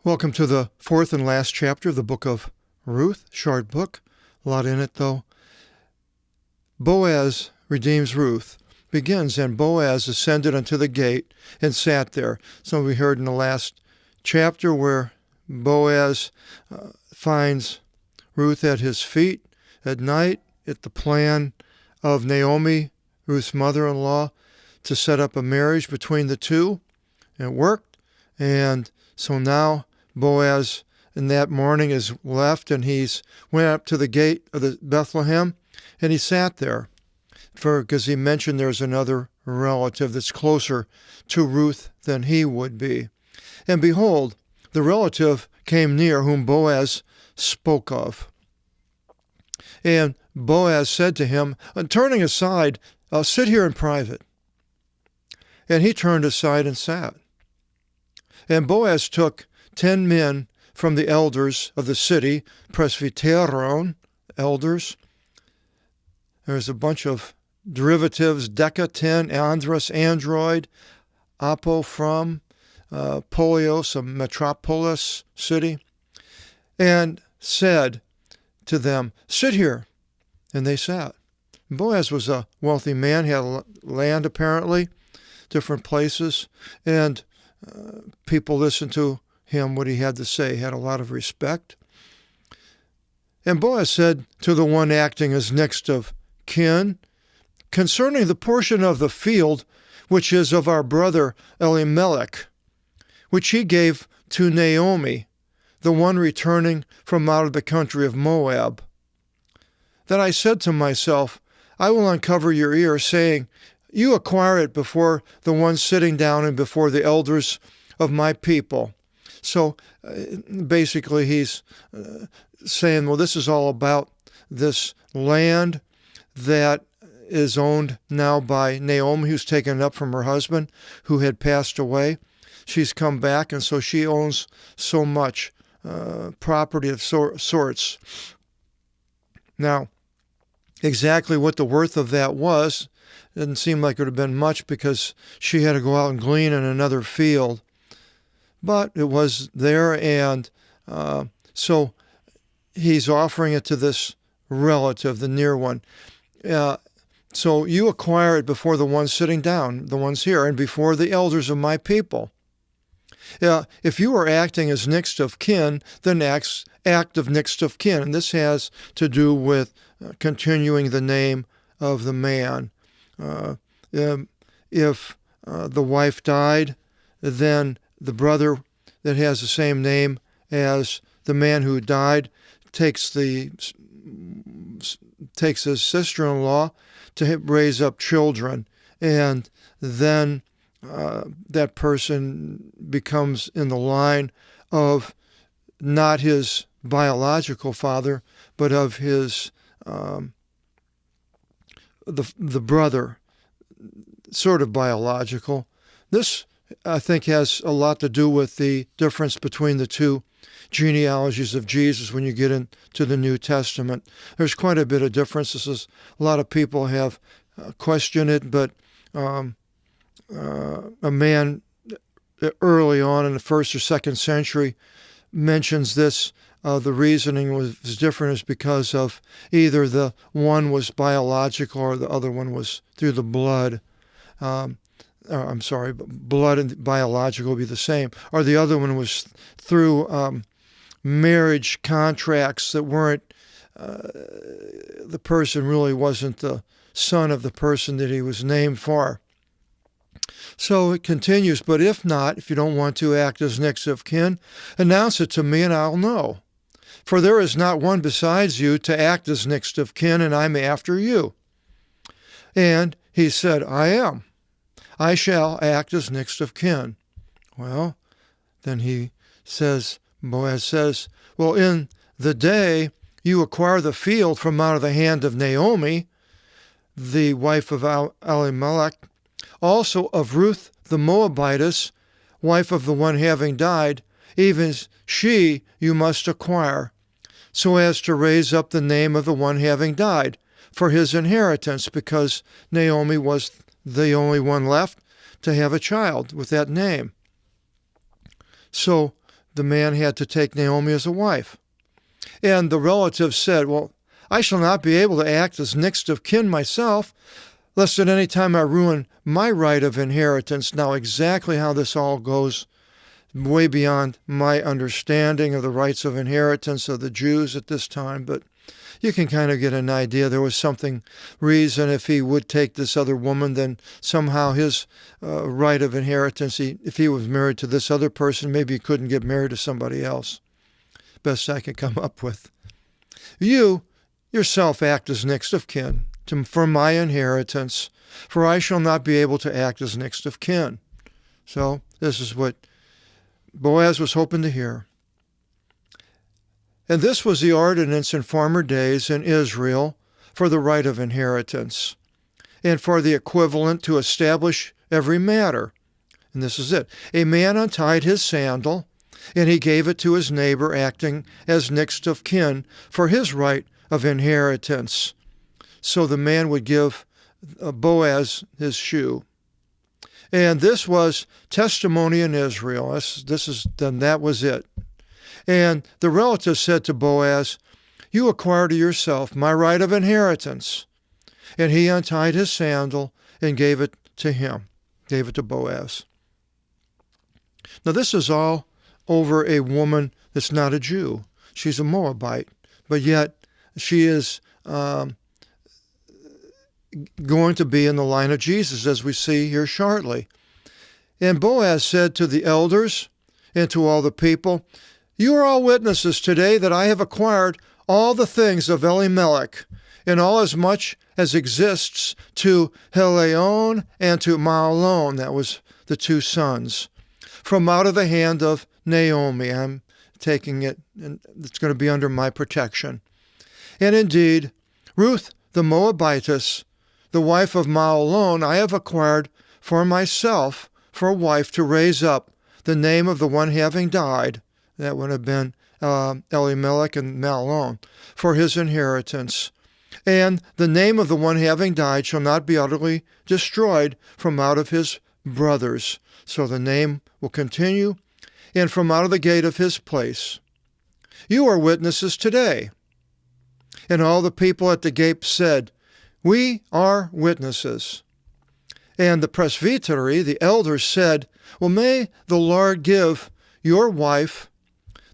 Welcome to the fourth and last chapter of the book of Ruth. Short book, a lot in it though. Boaz redeems Ruth. Begins, and Boaz ascended unto the gate and sat there. So we heard in the last chapter where Boaz finds Ruth at his feet at night at the plan of Naomi, Ruth's mother-in-law, to set up a marriage between the two. And it worked. And so now Boaz in that morning is left, and he's went up to the gate of the Bethlehem, and he sat there because he mentioned there's another relative that's closer to Ruth than he would be. And behold, the relative came near whom Boaz spoke of. And Boaz said to him, turning aside, sit here in private. And he turned aside and sat. And Boaz took 10 men from the elders of the city, presbyteron, elders. There's a bunch of derivatives, deca, 10, andros, android, apo, from, polios, a metropolis city, and said to them, sit here. And they sat. Boaz was a wealthy man, he had land apparently, different places, and people listened to him, what he had to say, had a lot of respect. And Boaz said to the one acting as next of kin, concerning the portion of the field which is of our brother Elimelech, which he gave to Naomi, the one returning from out of the country of Moab, that I said to myself, I will uncover your ear, saying, you acquire it before the one sitting down and before the elders of my people. So basically he's saying, well, this is all about this land that is owned now by Naomi, who's taken it up from her husband, who had passed away. She's come back, and so she owns so much property of sorts. Now, exactly what the worth of that was didn't seem like it would have been much, because she had to go out and glean in another field. But it was there, and so he's offering it to this relative, the near one. So you acquire it before the one sitting down, the ones here, and before the elders of my people. If you are acting as next of kin, then act of next of kin. And this has to do with continuing the name of the man. If the wife died, then the brother that has the same name as the man who died takes his sister-in-law to raise up children, and then that person becomes in the line of not his biological father, but of his the brother, sort of biological. This, I think, has a lot to do with the difference between the two genealogies of Jesus when you get into the New Testament. There's quite a bit of difference. A lot of people have questioned it, but a man early on in the 1st or 2nd century mentions this. The reasoning was different is because of either the one was biological or the other one was through the blood. Blood and biological would be the same. Or the other one was through marriage contracts that weren't, the person really wasn't the son of the person that he was named for. So it continues, but if not, if you don't want to act as next of kin, announce it to me and I'll know. For there is not one besides you to act as next of kin, and I'm after you. And he said, I am. I shall act as next of kin. Well, then Boaz says, well, in the day you acquire the field from out of the hand of Naomi, the wife of Elimelech, also of Ruth the Moabitess, wife of the one having died, even she you must acquire, so as to raise up the name of the one having died for his inheritance, because Naomi was the only one left to have a child with that name. So the man had to take Naomi as a wife. And the relatives said, well, I shall not be able to act as next of kin myself, lest at any time I ruin my right of inheritance. Now, exactly how this all goes, way beyond my understanding of the rights of inheritance of the Jews at this time, but you can kind of get an idea. There was something reason if he would take this other woman, then somehow his right of inheritance, if he was married to this other person, maybe he couldn't get married to somebody else. Best I could come up with. You yourself act as next of kin for my inheritance, for I shall not be able to act as next of kin. So this is what Boaz was hoping to hear. And this was the ordinance in former days in Israel for the right of inheritance and for the equivalent to establish every matter. And this is it. A man untied his sandal, and he gave it to his neighbor, acting as next of kin for his right of inheritance. So the man would give Boaz his shoe. And this was testimony in Israel. Then that was it. And the relative said to Boaz, you acquire to yourself my right of inheritance. And he untied his sandal and gave it to him, gave it to Boaz. Now this is all over a woman that's not a Jew. She's a Moabite, but yet she is going to be in the line of Jesus, as we see here shortly. And Boaz said to the elders and to all the people, you are all witnesses today that I have acquired all the things of Elimelech, and all as much as exists to Heleon and to Mahlon, that was the two sons, from out of the hand of Naomi. I'm taking it, and it's going to be under my protection. And indeed, Ruth the Moabitess, the wife of Mahlon, I have acquired for myself for a wife to raise up the name of the one having died, that would have been Elimelech and Mahlon, for his inheritance. And the name of the one having died shall not be utterly destroyed from out of his brothers. So the name will continue, and from out of the gate of his place. You are witnesses today. And all the people at the gate said, we are witnesses. And the presbytery, the elders, said, well, may the Lord give your wife,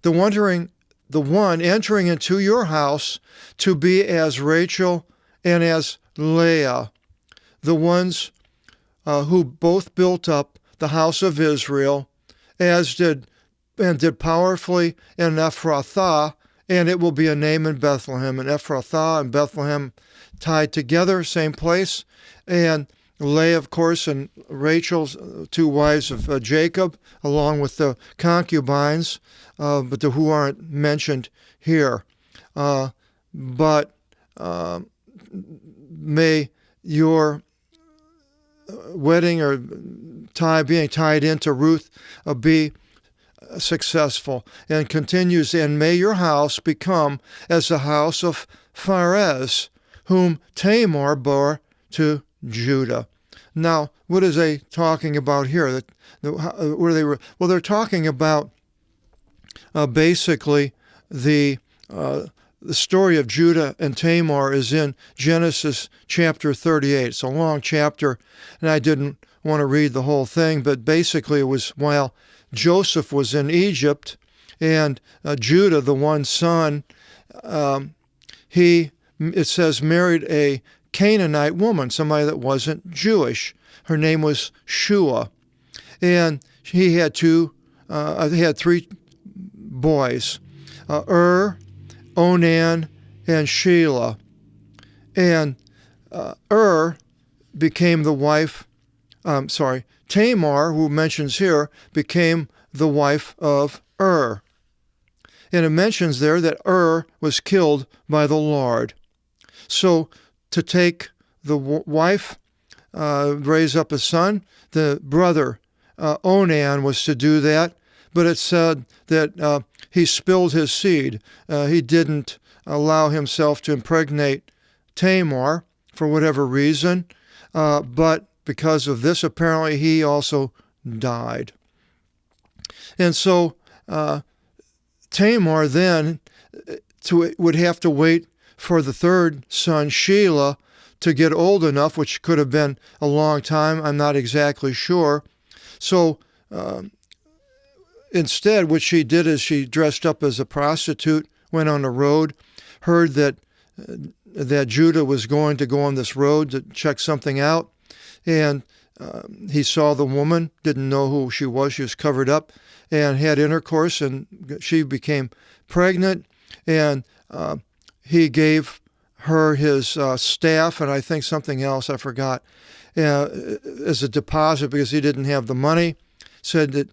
the one entering into your house, to be as Rachel and as Leah, the ones who both built up the house of Israel, as did powerfully in Ephrathah, and it will be a name in Bethlehem. And Ephrathah and Bethlehem tied together, same place. And Leah, of course, and Rachel's two wives of Jacob, along with the concubines, but who aren't mentioned here. But may your wedding or being tied into Ruth be successful. And continues, and may your house become as the house of Pharez, whom Tamar bore to Judah. Now, what is they talking about here? They're talking about basically the story of Judah and Tamar is in Genesis chapter 38. It's a long chapter, and I didn't want to read the whole thing, but basically it was while Joseph was in Egypt, and Judah, the one son, it says, married a Canaanite woman, somebody that wasn't Jewish. Her name was Shua. And he had three boys, Onan, and Shelah. And became the wife, Tamar, who mentions here, became the wife of And it mentions there that was killed by the Lord. So to take the wife, raise up a son, the brother Onan was to do that, but it said that he spilled his seed. He didn't allow himself to impregnate Tamar for whatever reason, but because of this, apparently he also died. And so Tamar then would have to wait for the third son, Shelah, to get old enough, which could have been a long time. I'm not exactly sure. So instead, what she did is she dressed up as a prostitute, went on the road, heard that Judah was going to go on this road to check something out, and he saw the woman, didn't know who she was covered up, and had intercourse, and she became pregnant, and he gave her his staff, and I think something else, I forgot, as a deposit because he didn't have the money, said that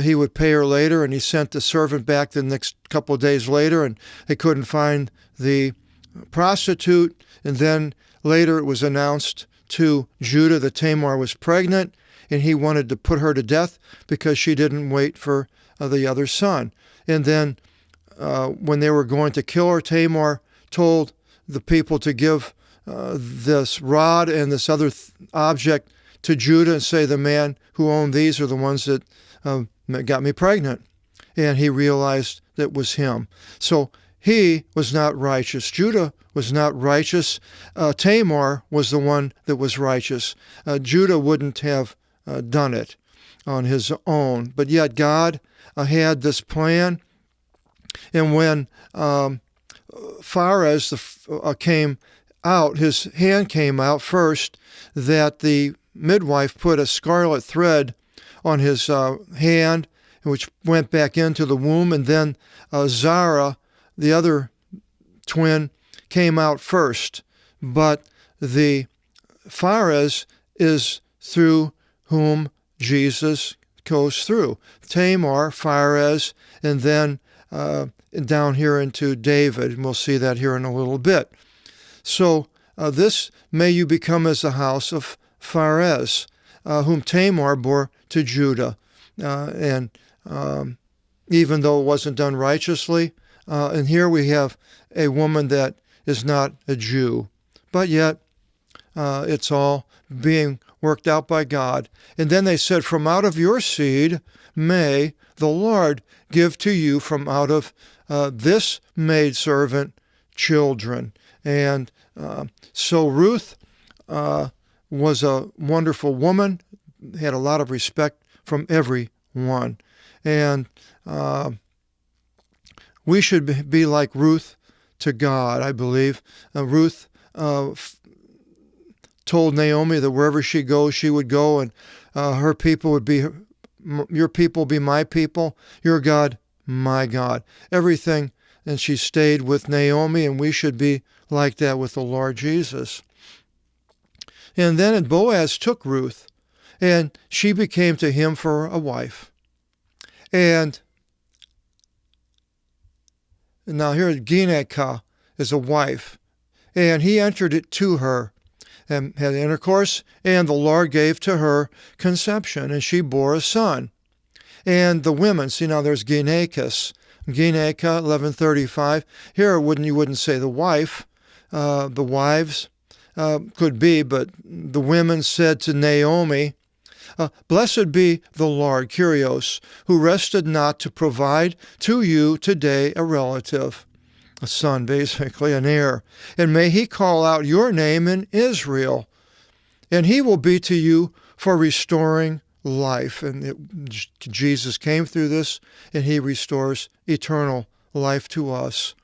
he would pay her later, and he sent the servant back the next couple of days later, and they couldn't find the prostitute, and then later it was announced to Judah that Tamar was pregnant, and he wanted to put her to death because she didn't wait for the other son. And then when they were going to kill her, Tamar told the people to give this rod and this other object to Judah and say, the man who owned these are the ones that got me pregnant. And he realized that was him. So he was not righteous. Judah was not righteous. Tamar was the one that was righteous. Judah wouldn't have done it on his own. But yet God had this plan. And when Pharez came out, his hand came out first, that the midwife put a scarlet thread on his hand, which went back into the womb, and then Zara, the other twin, came out first. But the Pharez is through whom Jesus goes through. Tamar, Pharez, and then down here into David, and we'll see that here in a little bit. So this may you become as the house of Pharez, whom Tamar bore to Judah. And even though it wasn't done righteously, and here we have a woman that is not a Jew, but yet it's all being worked out by God. And then they said, from out of your seed may the Lord give to you from out of this maidservant children. And so Ruth was a wonderful woman, had a lot of respect from everyone. And we should be like Ruth to God, I believe. Ruth told Naomi that wherever she goes, she would go, and her people would be, your people will be my people, your God, my God. Everything. And she stayed with Naomi, and we should be like that with the Lord Jesus. And then Boaz took Ruth, and she became to him for a wife. And now here Ginekah is a wife, and he entered it to her and had intercourse, and the Lord gave to her conception, and she bore a son. And the women, see now there's Ginekah, 1135. Here you wouldn't say the wife, the wives could be, but the women said to Naomi, blessed be the Lord, Kyrios, who rested not to provide to you today a relative, a son, basically, an heir. And may he call out your name in Israel, and he will be to you for restoring life. And Jesus came through this, and he restores eternal life to us.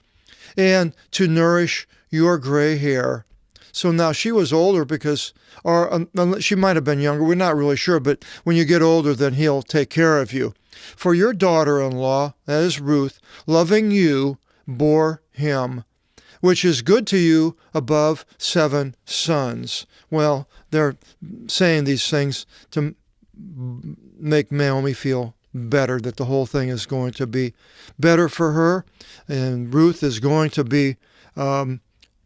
And to nourish your gray hair. So now she was older because, or she might have been younger, we're not really sure, but when you get older, then he'll take care of you. For your daughter-in-law, that is Ruth, loving you, bore him, which is good to you above 7 sons. Well, they're saying these things to make Naomi feel better, that the whole thing is going to be better for her, and Ruth is going to be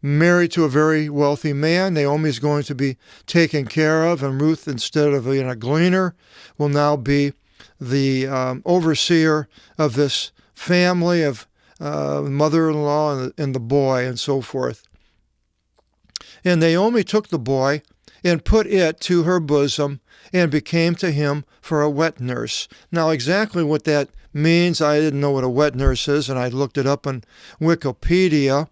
married to a very wealthy man. Naomi is going to be taken care of, and Ruth, instead of being a gleaner, will now be the overseer of this family of mother-in-law and the boy and so forth. And Naomi took the boy and put it to her bosom, and became to him for a wet nurse. Now, exactly what that means, I didn't know what a wet nurse is, and I looked it up on Wikipedia.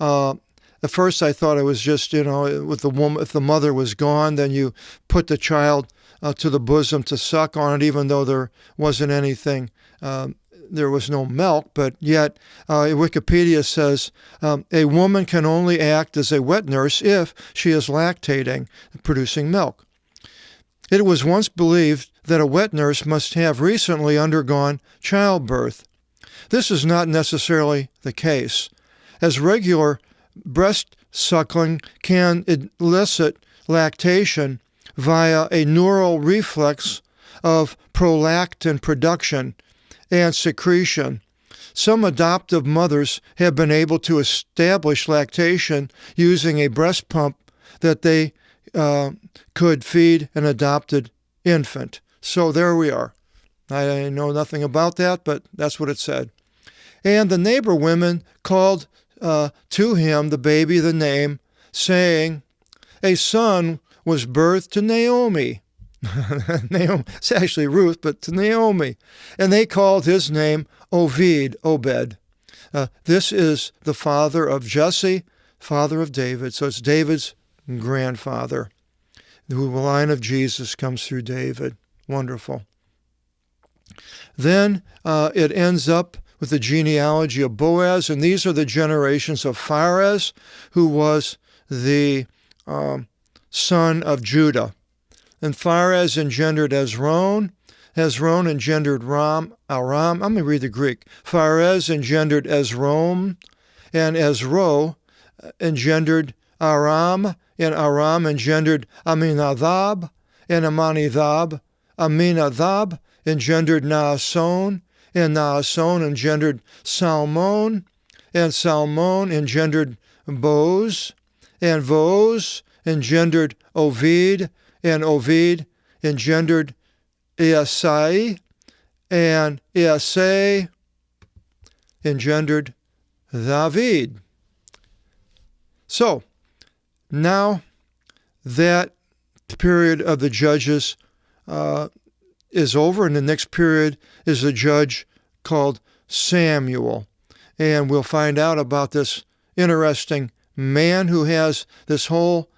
At first, I thought it was just, with the woman, if the mother was gone, then you put the child to the bosom to suck on it, even though there wasn't anything. There was no milk, but yet Wikipedia says a woman can only act as a wet nurse if she is lactating, producing milk. It was once believed that a wet nurse must have recently undergone childbirth. This is not necessarily the case, as regular breast suckling can elicit lactation via a neural reflex of prolactin production and secretion. Some adoptive mothers have been able to establish lactation using a breast pump that they could feed an adopted infant. So there we are. I know nothing about that, but that's what it said. And the neighbor women called to him, the baby, the name, saying, a son was birthed to Naomi. Naomi, it's actually Ruth, but to Naomi. And they called his name Obed. This is the father of Jesse, father of David. So it's David's grandfather. The line of Jesus comes through David. Wonderful. Then it ends up with the genealogy of Boaz, and these are the generations of Pharez, who was the son of Judah. And Pharez engendered Hezron. Hezron engendered Aram. I'm going to read the Greek. Pharez engendered Ezrom, and Ezro engendered Aram, and Aram engendered Aminadab, and Aminadab engendered Naason, and Naason engendered Salmon, and Salmon engendered Boaz, and Boaz engendered Ovid, and Ovid engendered Isai, and Isai engendered David. So, now that period of the judges is over, and the next period is a judge called Samuel. And we'll find out about this interesting man who has this whole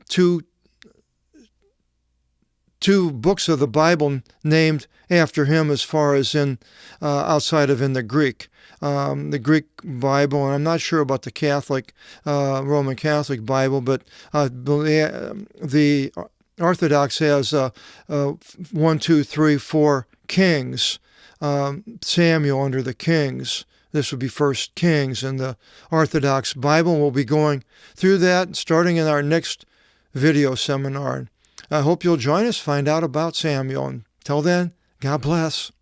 two books of the Bible named after him, as far as in outside of in the Greek. The Greek Bible, and I'm not sure about the Catholic, Roman Catholic Bible, but the Orthodox has 1, 2, 3, 4 kings. Samuel under the kings. This would be 1 Kings in the Orthodox Bible. We'll be going through that starting in our next video seminar. I hope you'll join us, find out about Samuel. Until then, God bless.